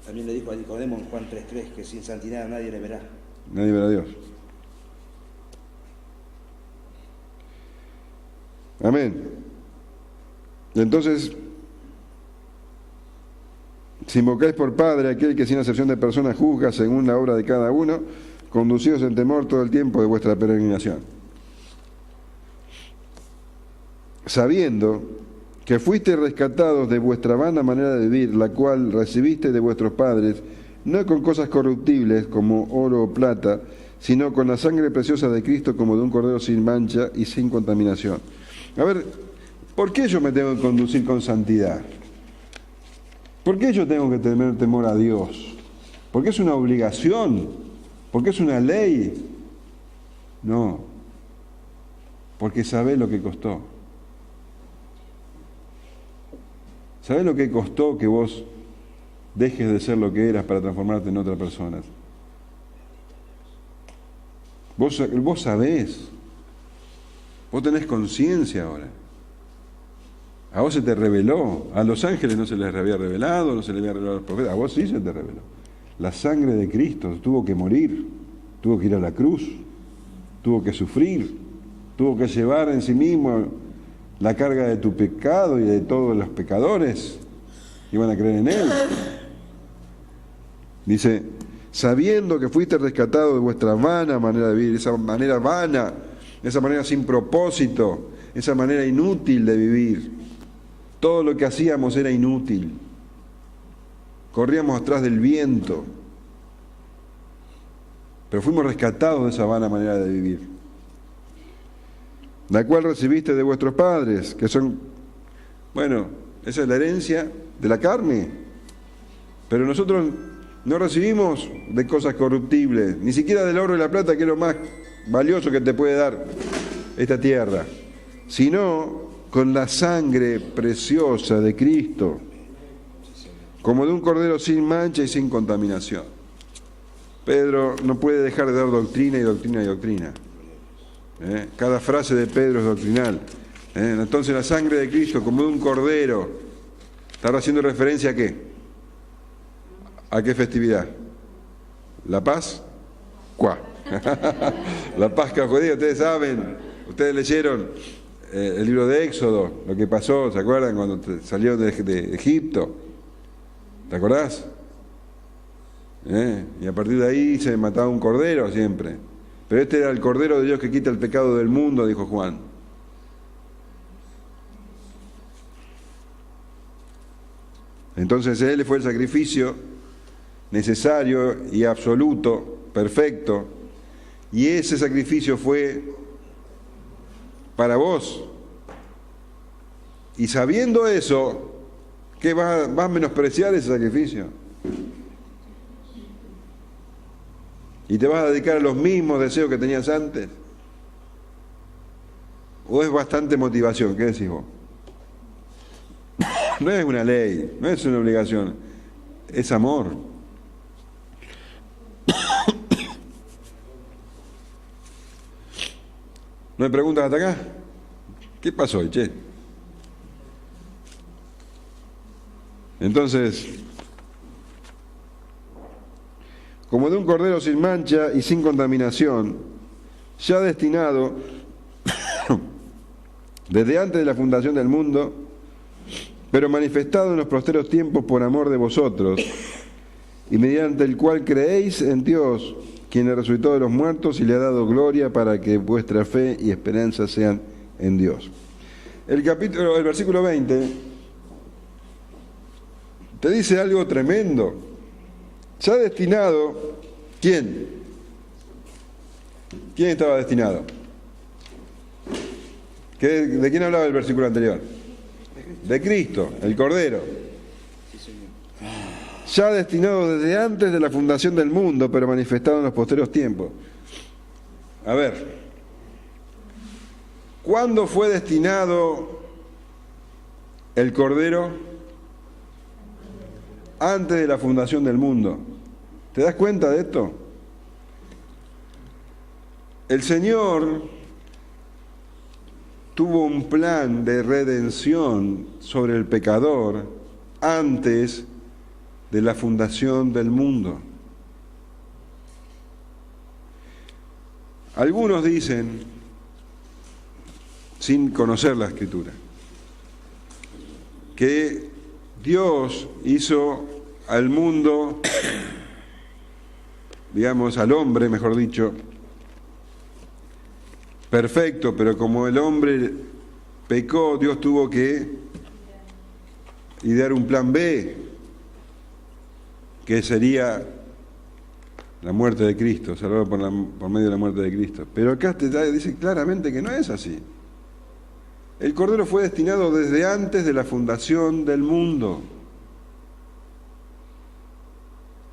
También le dijo a Nicodemo en Juan 3:3 que sin santidad nadie le verá. Nadie verá a Dios. Amén. Entonces, si invocáis por Padre aquel que sin acepción de personas juzga según la obra de cada uno, conducidos en temor todo el tiempo de vuestra peregrinación. Sabiendo que fuisteis rescatados de vuestra vana manera de vivir, la cual recibisteis de vuestros padres, no con cosas corruptibles como oro o plata, sino con la sangre preciosa de Cristo como de un cordero sin mancha y sin contaminación. A ver, ¿por qué yo me tengo que conducir con santidad? ¿Por qué yo tengo que tener temor a Dios? ¿Porque es una obligación? ¿Porque es una ley? No, porque sabés lo que costó. ¿Sabés lo que costó que vos dejes de ser lo que eras para transformarte en otra persona? Vos sabés. Vos tenés conciencia ahora. A vos se te reveló. A los ángeles no se les había revelado, no se les había revelado a los profetas. A vos sí se te reveló. La sangre de Cristo tuvo que morir, tuvo que ir a la cruz, tuvo que sufrir, tuvo que llevar en sí mismo la carga de tu pecado y de todos los pecadores que iban a creer en Él. Dice, sabiendo que fuiste rescatado de vuestra vana manera de vivir, esa manera vana, esa manera sin propósito, esa manera inútil de vivir. Todo lo que hacíamos era inútil. Corríamos atrás del viento. Pero fuimos rescatados de esa vana manera de vivir, la cual recibiste de vuestros padres, que son, bueno, esa es la herencia de la carne. Pero nosotros no recibimos de cosas corruptibles, ni siquiera del oro y la plata, que es lo más valioso que te puede dar esta tierra, sino con la sangre preciosa de Cristo, como de un cordero sin mancha y sin contaminación. Pedro no puede dejar de dar doctrina y doctrina y doctrina. Cada frase de Pedro es doctrinal. Entonces la sangre de Cristo, como de un cordero, ¿está haciendo referencia a qué? ¿A qué festividad? ¿La paz? ¿Cuá? La Pascua judía, ustedes saben, ustedes leyeron el libro de Éxodo, lo que pasó, ¿se acuerdan? Cuando salieron de Egipto. ¿Te acordás? Y a partir de ahí se mataba un cordero siempre. Pero este era el cordero de Dios que quita el pecado del mundo, dijo Juan. Entonces Él fue el sacrificio necesario y absoluto, perfecto, y ese sacrificio fue para vos. Y sabiendo eso, ¿qué vas a menospreciar ese sacrificio? ¿Y te vas a dedicar a los mismos deseos que tenías antes? ¿O es bastante motivación? ¿Qué decís vos? No es una ley, no es una obligación, es amor. ¿No hay preguntas hasta acá? ¿Qué pasó hoy, che? Entonces, como de un cordero sin mancha y sin contaminación, ya destinado desde antes de la fundación del mundo, pero manifestado en los posteros tiempos por amor de vosotros, y mediante el cual creéis en Dios, quien le resucitó de los muertos y le ha dado gloria para que vuestra fe y esperanza sean en Dios. El versículo 20 te dice algo tremendo. Se ha destinado, ¿quién? ¿Quién estaba destinado? ¿De quién hablaba el versículo anterior? De Cristo, el Cordero. Ya destinado desde antes de la fundación del mundo, pero manifestado en los posteriores tiempos. A ver, ¿cuándo fue destinado el Cordero? Antes de la fundación del mundo. ¿Te das cuenta de esto? El Señor tuvo un plan de redención sobre el pecador antes de la fundación del mundo. Algunos dicen, sin conocer la Escritura, que Dios hizo al mundo, digamos, al hombre, mejor dicho, perfecto, pero como el hombre pecó, Dios tuvo que idear un plan B, que sería la muerte de Cristo, salvado por medio de la muerte de Cristo. Pero acá te dice claramente que no es así. El Cordero fue destinado desde antes de la fundación del mundo.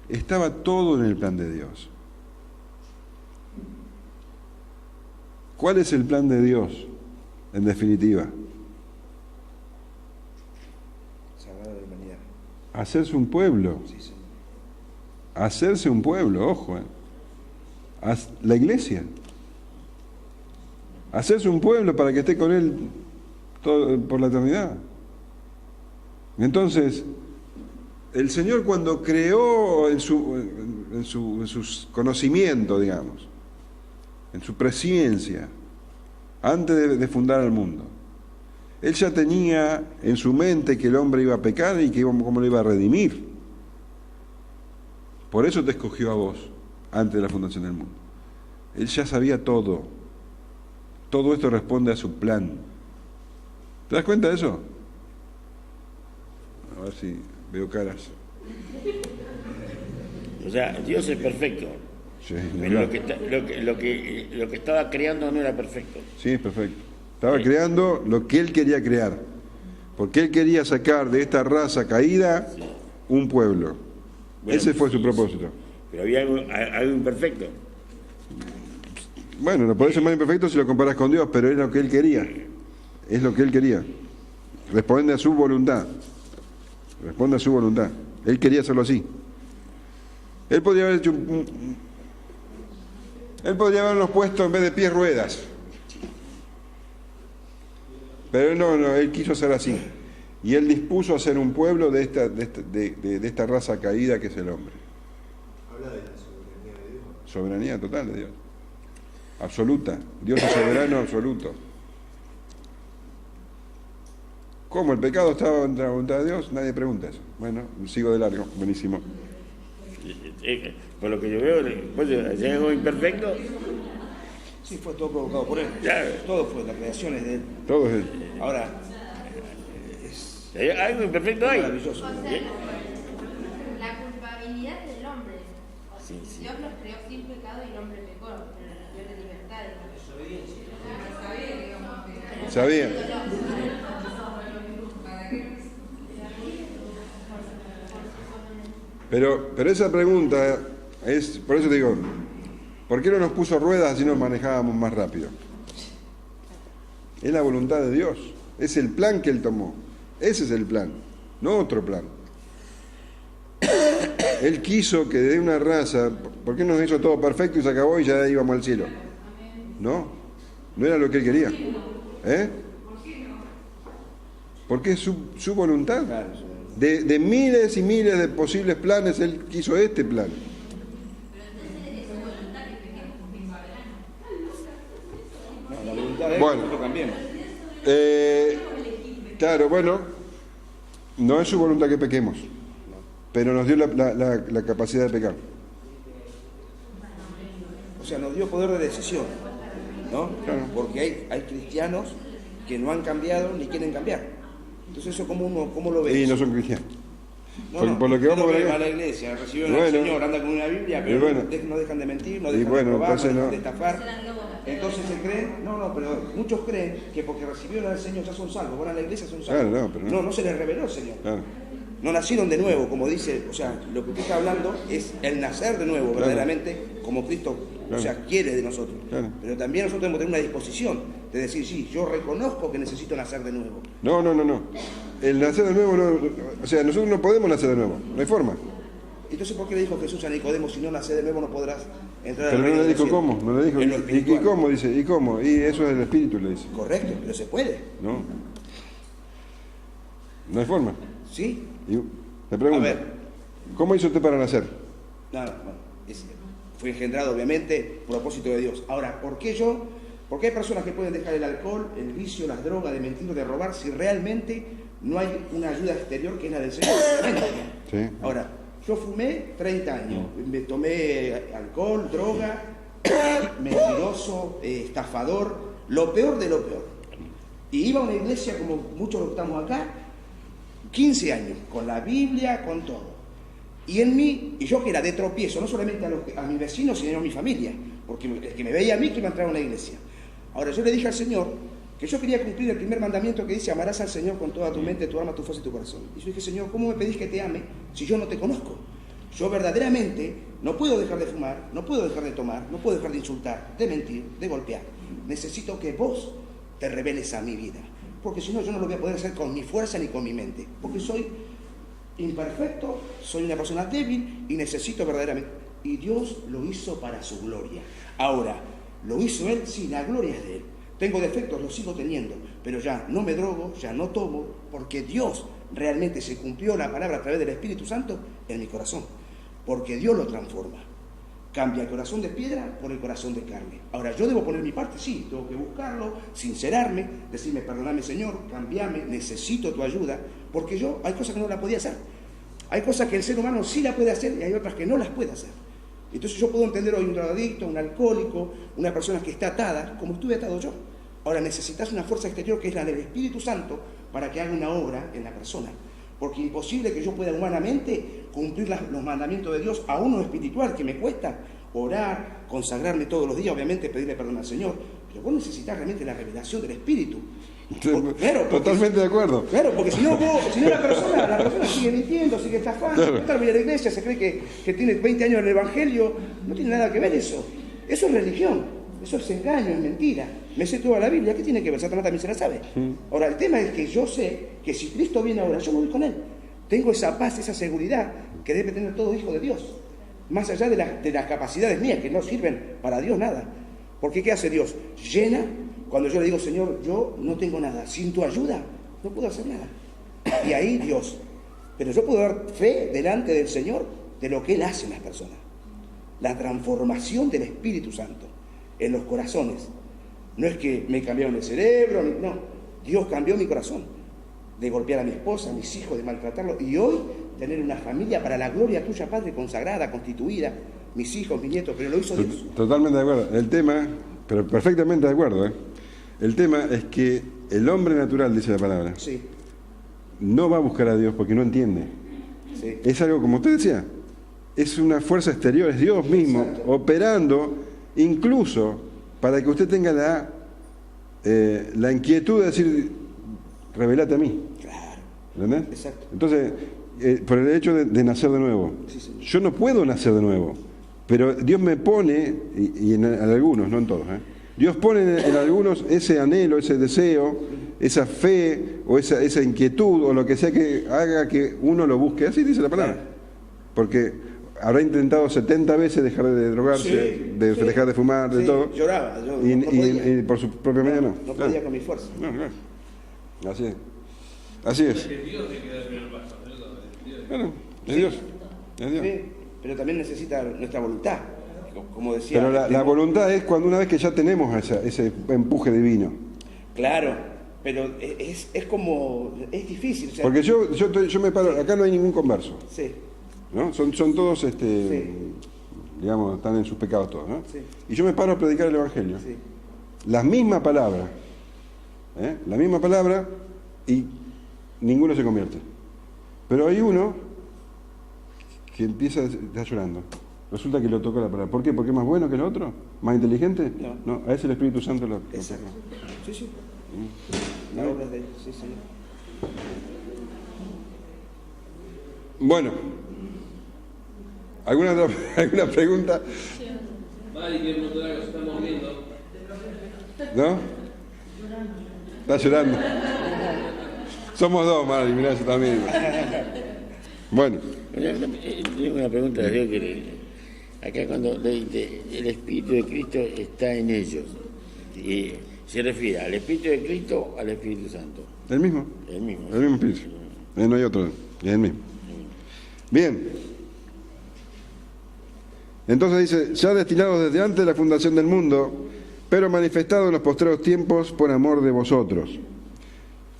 Estaba todo en el plan de Dios. ¿Cuál es el plan de Dios, en definitiva? Salvar a la humanidad. Hacerse un pueblo. Sí, señor. Hacerse un pueblo, ojo. La iglesia. Hacerse un pueblo para que esté con Él todo, por la eternidad. Entonces, el Señor cuando creó en su conocimiento, digamos, en su presciencia, antes de fundar el mundo, Él ya tenía en su mente que el hombre iba a pecar y que cómo lo iba a redimir. Por eso te escogió a vos, antes de la fundación del mundo. Él ya sabía todo. Todo esto responde a su plan. ¿Te das cuenta de eso? A ver si veo caras. O sea, Dios es perfecto. Sí, Pero lo que estaba creando no era perfecto. sí, perfecto. Estaba creando lo que él quería crear. Porque él quería sacar de esta raza caída un pueblo. Bueno, Ese fue su propósito. Pero había algo imperfecto. Bueno, no podés ser más imperfecto si lo comparas con Dios, pero es lo que él quería. Es lo que él quería. Responde a su voluntad. Responde a su voluntad. Él quería hacerlo así. Él podría haber hecho él podría habernos puesto en vez de pies ruedas. Pero no, él quiso hacer así. Y él dispuso a ser un pueblo de esta raza caída que es el hombre. Habla de la soberanía de Dios. Soberanía total de Dios. Absoluta. Dios es soberano absoluto. ¿Cómo el pecado estaba en la voluntad de Dios? Nadie pregunta eso. Bueno, sigo de largo. Buenísimo. Por lo que yo veo, pues, ¿hay algo imperfecto? Sí, fue todo provocado por él. Claro. Todo fue, la creación es de él. Todo es él. Ahora, ¿Hay algo imperfecto es ahí? maravilloso. O sea, la culpabilidad del hombre. Sí, sí. Dios los creó sin pecado y el hombre pecó, pero nos dio la libertad. Sabía. Pero esa pregunta es, por eso te digo, ¿por qué no nos puso ruedas si nos manejábamos más rápido? Es la voluntad de Dios, es el plan que Él tomó, ese es el plan, no otro plan. Él quiso que de una raza, ¿por qué nos hizo todo perfecto y se acabó y ya íbamos al cielo? No era lo que Él quería. Porque es su voluntad. Claro, De miles y miles de posibles planes, Él quiso este plan. no, la voluntad de él, Bueno. nosotros cambiemos. Claro, bueno, no es su voluntad que pequemos, pero nos dio la capacidad de pecar. O sea, nos dio poder de decisión, ¿no? Claro. Porque hay cristianos que no han cambiado ni quieren cambiar. Entonces, ¿eso cómo lo ves? Y no son cristianos. No, por lo que vamos a ver a acá. la iglesia, recibieron Bueno. al Señor, anda con una Biblia, pero bueno. no dejan de mentir, no Y dejan bueno, de robar, no entonces dejan no. de estafar. Entonces se creen, pero muchos creen que porque recibieron al Señor ya son salvos, van a la iglesia son salvos. Claro, pero no. No se les reveló el Señor. Claro. No nacieron de nuevo, como dice, o sea, lo que usted está hablando es el nacer de nuevo, Claro. verdaderamente, como Cristo, Claro. o sea, quiere de nosotros. Claro. Pero también nosotros tenemos que tener una disposición de decir, sí, yo reconozco que necesito nacer de nuevo. No. El nacer de nuevo, o sea, nosotros no podemos nacer de nuevo, no hay forma. Entonces, ¿por qué le dijo Jesús a Nicodemo, si no naces de nuevo no podrás entrar Pero al no reino le del dijo cielo? cómo, no le dijo. En lo ¿Y espiritual. cómo? Dice, ¿y cómo? Y eso es el espíritu, le dice. Correcto, pero se puede, No. No hay forma. ¿sí? Y le pregunto, A ver. ¿cómo hizo usted para nacer? Nada, bueno, fue engendrado obviamente por propósito de Dios. Ahora, ¿por qué yo? Porque hay personas que pueden dejar el alcohol, el vicio, las drogas, de mentir, de robar, si realmente no hay una ayuda exterior que es la del Señor. Sí. Ahora, yo fumé 30 años, me tomé alcohol, droga, mentiroso, estafador, lo peor de lo peor. Y iba a una iglesia como muchos los que estamos acá, 15 años, con la Biblia, con todo. Y en mí, y yo que era de tropiezo, no solamente a mis vecinos, sino a mi familia, porque el que me veía a mí que iba a entrar a una iglesia. Ahora, yo le dije al Señor que yo quería cumplir el primer mandamiento que dice, amarás al Señor con toda tu mente, tu alma, tu fuerza y tu corazón. Y yo dije, Señor, ¿cómo me pedís que te ame si yo no te conozco? Yo verdaderamente no puedo dejar de fumar, no puedo dejar de tomar, no puedo dejar de insultar, de mentir, de golpear. Necesito que vos te reveles a mi vida, porque si no yo no lo voy a poder hacer con mi fuerza ni con mi mente, porque soy imperfecto, soy una persona débil y necesito verdaderamente. Y Dios lo hizo para su gloria. Ahora, ¿lo hizo Él? Sí, la gloria es de Él. Tengo defectos, los sigo teniendo, pero ya no me drogo, ya no tomo, porque Dios realmente se cumplió la palabra a través del Espíritu Santo en mi corazón, porque Dios lo transforma. Cambia el corazón de piedra por el corazón de carne. Ahora, ¿yo debo poner mi parte? Sí, tengo que buscarlo, sincerarme, decirme, perdóname Señor, cambiame, necesito tu ayuda, porque yo hay cosas que no las podía hacer. Hay cosas que el ser humano sí las puede hacer y hay otras que no las puede hacer. Entonces yo puedo entender hoy un drogadicto, un alcohólico, una persona que está atada, como estuve atado yo. Ahora necesitas una fuerza exterior que es la del Espíritu Santo para que haga una obra en la persona. Porque imposible que yo pueda humanamente cumplir los mandamientos de Dios, aún lo espiritual, que me cuesta orar, consagrarme todos los días, obviamente pedirle perdón al Señor. Pero vos necesitas realmente la revelación del Espíritu. Claro, Totalmente de acuerdo. Claro, porque si no la persona sigue mintiendo, sigue estafando, Claro. está bien a la iglesia, se cree que tiene 20 años en el Evangelio, no tiene nada que ver eso. Eso es religión, eso es engaño, es mentira. Me sé toda la Biblia, ¿qué tiene que ver? Satanás también se la sabe. Ahora, el tema es que yo sé que si Cristo viene ahora, yo me voy con Él. Tengo esa paz, esa seguridad que debe tener todo hijo de Dios. Más allá de las capacidades mías, que no sirven para Dios nada. Porque ¿qué hace Dios? Llena. Cuando yo le digo, Señor, yo no tengo nada, sin tu ayuda no puedo hacer nada. Y ahí Dios. Pero yo puedo dar fe delante del Señor de lo que Él hace en las personas. La transformación del Espíritu Santo en los corazones. No es que me cambiaron el cerebro, no. Dios cambió mi corazón. De golpear a mi esposa, a mis hijos, de maltratarlos. Y hoy tener una familia para la gloria tuya, Padre, consagrada, constituida. Mis hijos, mis nietos, pero lo hizo Dios. Totalmente de acuerdo. El tema, pero perfectamente de acuerdo, El tema es que el hombre natural, dice la palabra, Sí, no va a buscar a Dios porque no entiende. sí. Es algo, como usted decía, es una fuerza exterior, es Dios mismo Exacto. operando, incluso para que usted tenga la inquietud de decir, revelate a mí. Claro. ¿Entendés? Exacto. Entonces, por el hecho de nacer de nuevo, Sí, señor. yo no puedo nacer de nuevo, pero Dios me pone, y en algunos, no en todos, Dios pone en algunos ese anhelo, ese deseo, esa fe o esa inquietud o lo que sea que haga que uno lo busque. Así dice la palabra. Porque habrá intentado 70 veces dejar de drogarse, Sí, de sí. dejar de fumar, de Sí, todo. lloraba, yo Y, no podía. y por su propia medio no. No Claro. podía con mi fuerza. No, claro. Así es. Así es. Que Dios te queda el primer paso, ¿no? Dios. Bueno, es Dios. Es Dios. Sí, pero también necesita nuestra voluntad. Como decía. Pero la voluntad es cuando una vez que ya tenemos ese empuje divino. Claro, pero es como. Es difícil. O sea, Porque yo me paro, acá no hay ningún converso, Sí, ¿no? Son todos, Sí. digamos, están en sus pecados todos, ¿no? Sí. Y yo me paro a predicar el Evangelio. sí. La misma palabra, y ninguno se convierte. Pero hay uno que empieza, está llorando. Resulta que lo tocó la palabra. ¿Por qué? ¿Porque es más bueno que el otro? ¿Más inteligente? No. A ese el Espíritu Santo lo Exacto. tocó. Sí, sí. La obra de él, sí, sí. Bueno, ¿alguna pregunta? Mari, que no te se está mordiendo. ¿No? Está llorando. Somos dos, Mari, mirá, yo también. Bueno, Tengo una pregunta, creo que acá cuando dice el Espíritu de Cristo está en ellos, y se refiere al Espíritu de Cristo o al Espíritu Santo. el mismo. El mismo. El mismo Espíritu. No hay otro, es el mismo. Bien. Entonces dice, ya destinado desde antes de la fundación del mundo, pero manifestado en los postreros tiempos por amor de vosotros.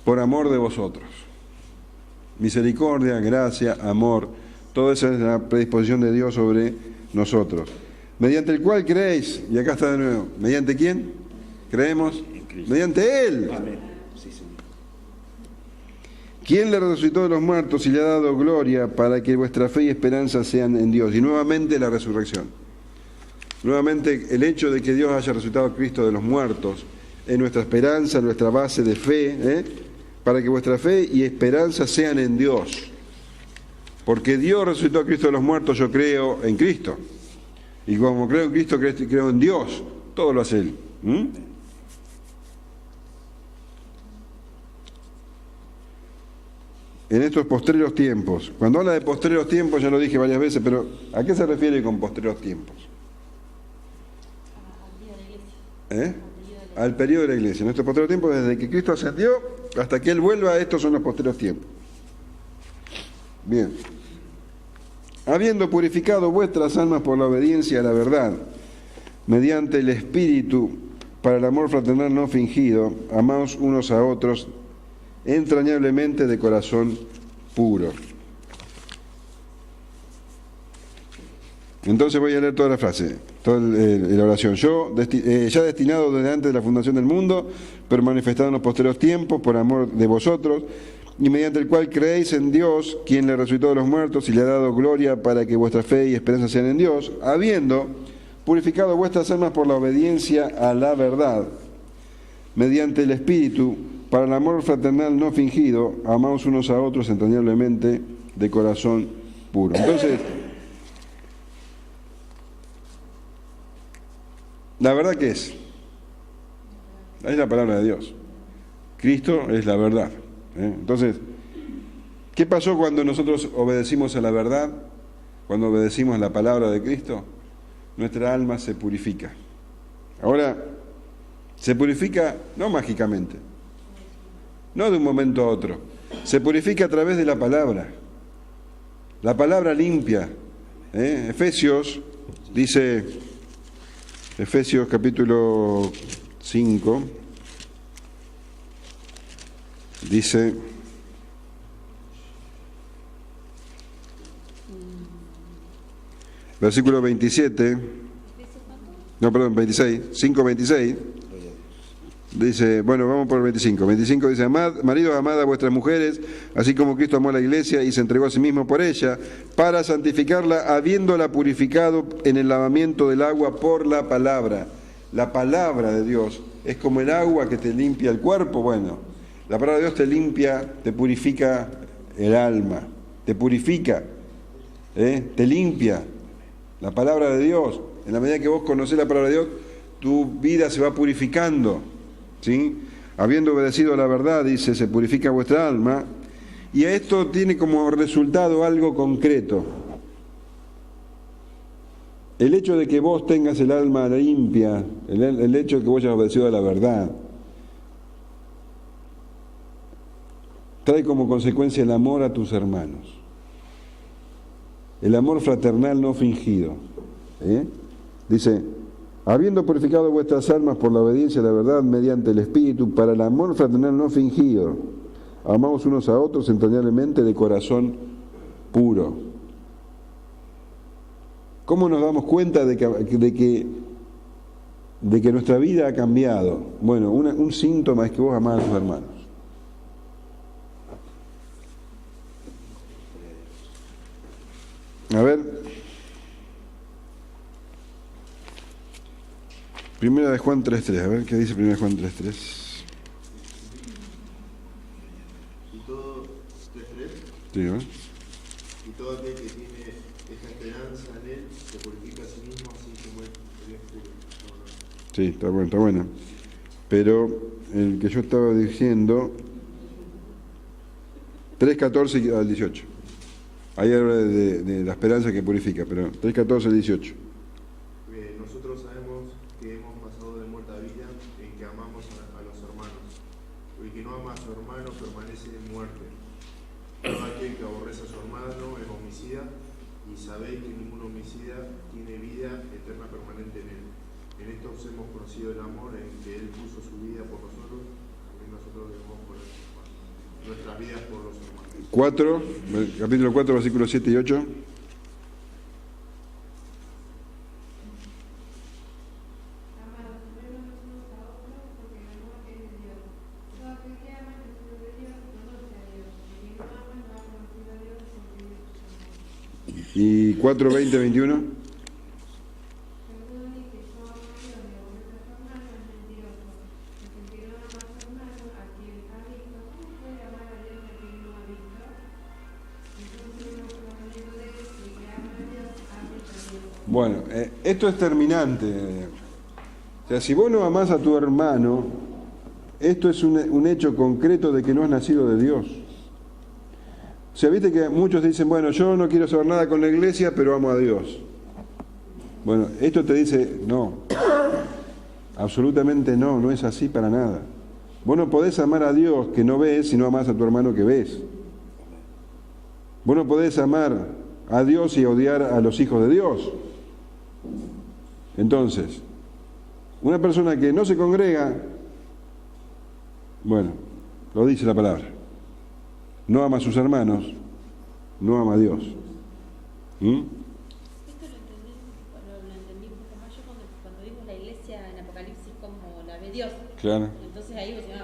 Por amor de vosotros. Misericordia, gracia, amor, todo eso es la predisposición de Dios sobre nosotros. Mediante el cual creéis, y acá está de nuevo, ¿mediante quién? Creemos, mediante Él. Amén. Sí, señor. ¿Quién le resucitó de los muertos y le ha dado gloria para que vuestra fe y esperanza sean en Dios? Y nuevamente la resurrección. Nuevamente el hecho de que Dios haya resucitado a Cristo de los muertos es nuestra esperanza, nuestra base de fe, para que vuestra fe y esperanza sean en Dios. Porque Dios resucitó a Cristo de los muertos, yo creo en Cristo. Y como creo en Cristo, creo en Dios. Todo lo hace Él. En estos postreros tiempos. Cuando habla de postreros tiempos, ya lo dije varias veces, pero ¿a qué se refiere con postreros tiempos? Al periodo de la iglesia. En estos postreros tiempos, desde que Cristo ascendió hasta que Él vuelva, estos son los postreros tiempos. Bien. Habiendo purificado vuestras almas por la obediencia a la verdad, mediante el Espíritu, para el amor fraternal no fingido, amaos unos a otros entrañablemente de corazón puro. Entonces voy a leer toda la frase, toda la oración. Yo, ya destinado desde antes de la fundación del mundo, pero manifestado en los posteros tiempos, por amor de vosotros, y mediante el cual creéis en Dios, quien le resucitó de los muertos y le ha dado gloria para que vuestra fe y esperanza sean en Dios, habiendo purificado vuestras almas por la obediencia a la verdad, mediante el Espíritu, para el amor fraternal no fingido, amaos unos a otros entrañablemente de corazón puro. Entonces, ¿la verdad qué es? Es la palabra de Dios. Cristo es la verdad. Entonces, ¿qué pasó cuando nosotros obedecimos a la verdad? Cuando obedecimos la palabra de Cristo, nuestra alma se purifica. Ahora, se purifica no mágicamente, no de un momento a otro, se purifica a través de la palabra. La palabra limpia. Efesios dice, Efesios capítulo 5, dice, versículo 27, no, perdón, 26, 5:26, dice, bueno, vamos por el 25. 25 dice, maridos, amad a vuestras mujeres, así como Cristo amó a la iglesia y se entregó a sí mismo por ella, para santificarla, habiéndola purificado en el lavamiento del agua por la palabra. La palabra de Dios es como el agua que te limpia el cuerpo. Bueno, la palabra de Dios te limpia, te purifica el alma, te purifica, te limpia. La palabra de Dios, en la medida que vos conocés la palabra de Dios, tu vida se va purificando, ¿sí? Habiendo obedecido a la verdad, dice, se purifica vuestra alma, y a esto tiene como resultado algo concreto. El hecho de que vos tengas el alma limpia, el hecho de que vos hayas obedecido a la verdad, trae como consecuencia el amor a tus hermanos. El amor fraternal no fingido. Dice, habiendo purificado vuestras almas por la obediencia a la verdad mediante el Espíritu, para el amor fraternal no fingido, amaos unos a otros entrañablemente de corazón puro. ¿Cómo nos damos cuenta de que nuestra vida ha cambiado? Bueno, un síntoma es que vos amás a tus hermanos. A ver, Primera de Juan 3.3, a ver qué dice Primera de Juan 3.3. Y todo, 3.3. Sí, ¿no? Y todo aquel que tiene esta esperanza en él se purifica a sí mismo, así como él es puro. Sí, está buena. Pero el que yo estaba diciendo, 3.14 al 18. Ahí habla de la esperanza que purifica, pero 3.14 al 18. Nosotros sabemos que hemos pasado de muerte a vida en que amamos a los hermanos. El que no ama a su hermano permanece en muerte. Todo aquel que aborrece a su hermano es homicida, y sabéis que ningún homicida tiene vida eterna permanente en él. En esto hemos conocido el amor en que él puso su vida por nosotros, y nosotros debemos poner nuestras vidas por los hermanos. 4, capítulo 4, versículos 7 y 8. Y 4, 20, 21. Bueno, esto es terminante. O sea, si vos no amás a tu hermano, esto es un hecho concreto de que no has nacido de Dios. O sea, viste que muchos dicen, bueno, yo no quiero saber nada con la iglesia, pero amo a Dios. Bueno, esto te dice, no, absolutamente no, no es así para nada. Vos no podés amar a Dios que no ves si no amás a tu hermano que ves. Vos no podés amar a Dios y odiar a los hijos de Dios. Entonces, una persona que no se congrega, bueno, lo dice la palabra, no ama a sus hermanos, no ama a Dios. Esto lo entendí un poco más yo cuando vimos la iglesia en Apocalipsis como la ve Dios. Claro. Entonces ahí vos decís,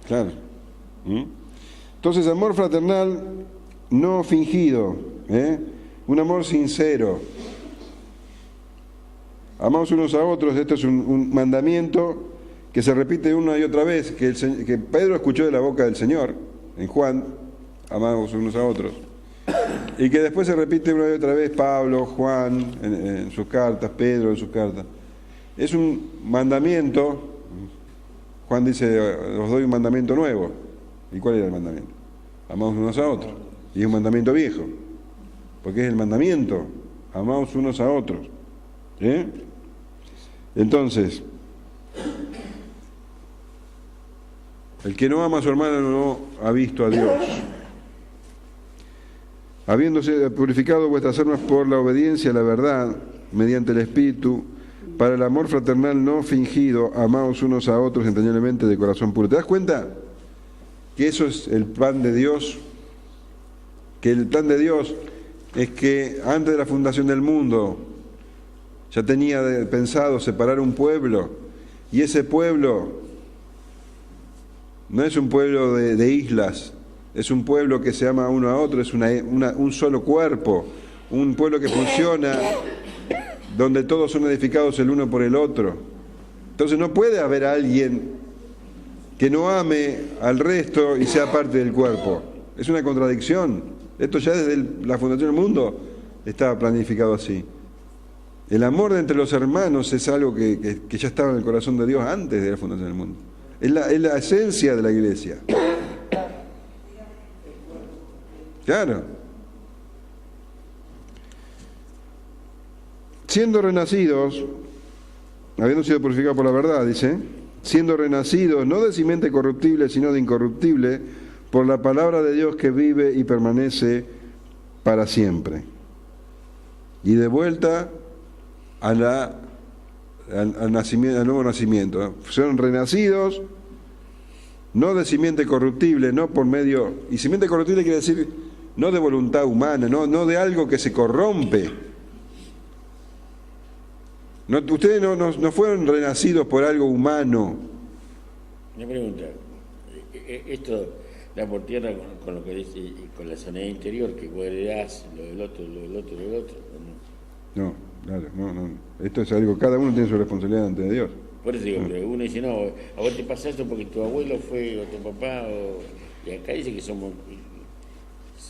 Claro. Entonces, amor fraternal no fingido, un amor sincero. Amamos unos a otros, esto es un mandamiento que se repite una y otra vez, que Pedro escuchó de la boca del Señor, en Juan, amamos unos a otros, y que después se repite una y otra vez Pablo, Juan, en sus cartas, Pedro en sus cartas. Es un mandamiento, Juan dice, os doy un mandamiento nuevo. ¿Y cuál era el mandamiento? Amamos unos a otros. Y es un mandamiento viejo, porque es el mandamiento, amamos unos a otros. Entonces, el que no ama a su hermano no ha visto a Dios. Habiéndose purificado vuestras almas por la obediencia a la verdad, mediante el Espíritu, para el amor fraternal no fingido, amaos unos a otros entrañablemente de corazón puro. ¿Te das cuenta que eso es el plan de Dios? Que el plan de Dios es que antes de la fundación del mundo ya tenía pensado separar un pueblo, y ese pueblo no es un pueblo de islas, es un pueblo que se ama uno a otro, es un solo cuerpo, un pueblo que funciona, donde todos son edificados el uno por el otro. Entonces no puede haber alguien que no ame al resto y sea parte del cuerpo. Es una contradicción. Esto ya desde la fundación del mundo estaba planificado así. El amor entre los hermanos es algo que ya estaba en el corazón de Dios antes de la fundación del mundo. Es la esencia de la iglesia. Claro. Siendo renacidos, habiendo sido purificados por la verdad, dice, siendo renacidos, no de simiente corruptible, sino de incorruptible, por la palabra de Dios que vive y permanece para siempre. Y de vuelta al nuevo nacimiento. Son renacidos, no de simiente corruptible, no por medio... Y simiente corruptible quiere decir no de voluntad humana, no de algo que se corrompe. Ustedes no fueron renacidos por algo humano. Una pregunta. Esto da por tierra con lo que dice, con la sanidad interior, que vos heredás lo del otro, ¿o no? No, claro, no. Esto es algo, cada uno tiene su responsabilidad ante Dios. Por eso digo, pero uno dice, no, a vos te pasa esto porque tu abuelo fue, o tu papá, y acá dice que somos...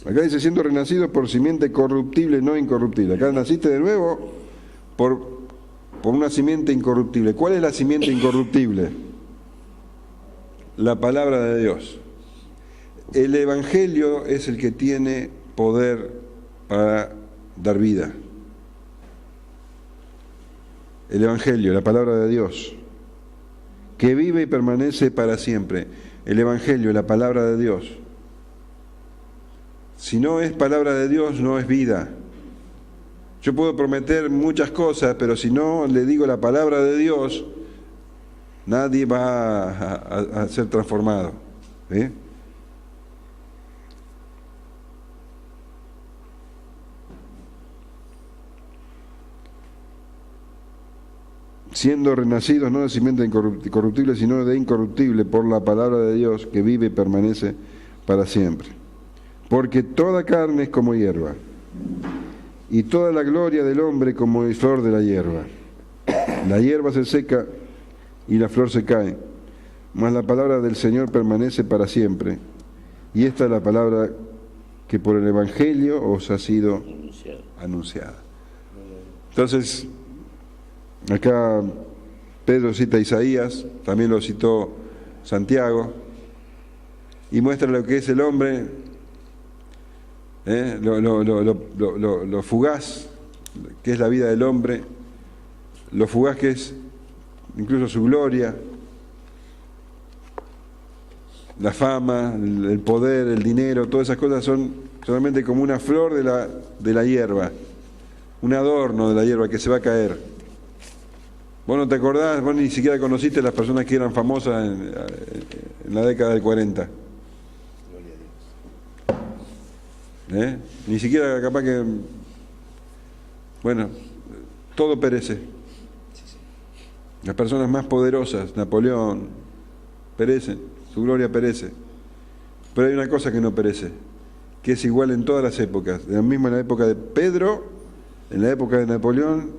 Acá dice, siendo renacidos por simiente corruptible, no incorruptible. Acá naciste de nuevo por una simiente incorruptible. ¿Cuál es la simiente incorruptible? La palabra de Dios. El Evangelio es el que tiene poder para dar vida. El Evangelio, la palabra de Dios, que vive y permanece para siempre. El Evangelio, la palabra de Dios. Si no es palabra de Dios, no es vida. Yo puedo prometer muchas cosas, pero si no le digo la palabra de Dios, nadie va a ser transformado. Siendo renacidos no de simiente incorruptible, sino de incorruptible, por la palabra de Dios que vive y permanece para siempre. Porque toda carne es como hierba, y toda la gloria del hombre como el flor de la hierba. La hierba se seca y la flor se cae, mas la palabra del Señor permanece para siempre. Y esta es la palabra que por el Evangelio os ha sido anunciada. Entonces, acá Pedro cita a Isaías, también lo citó Santiago, y muestra lo que es el hombre, lo fugaz que es la vida del hombre, lo fugaz que es incluso su gloria, la fama, el poder, el dinero, todas esas cosas son solamente como una flor de la hierba, un adorno de la hierba que se va a caer. Vos no te acordás, vos ni siquiera conociste a las personas que eran famosas en la década del 40. Ni siquiera capaz que... Bueno, todo perece. Las personas más poderosas, Napoleón, perecen, su gloria perece. Pero hay una cosa que no perece, que es igual en todas las épocas, lo mismo en la época de Pedro, en la época de Napoleón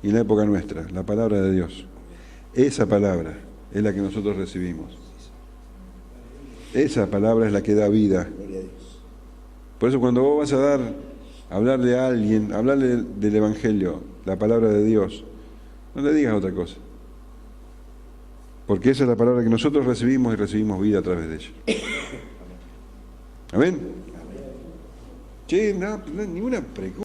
y en la época nuestra, la palabra de Dios. Esa palabra es la que nosotros recibimos. Esa palabra es la que da vida. Por eso cuando vos vas a hablarle a alguien, hablarle del Evangelio, la palabra de Dios, no le digas otra cosa. Porque esa es la palabra que nosotros recibimos y recibimos vida a través de ella. ¿Amén? Che, no, ninguna pregunta.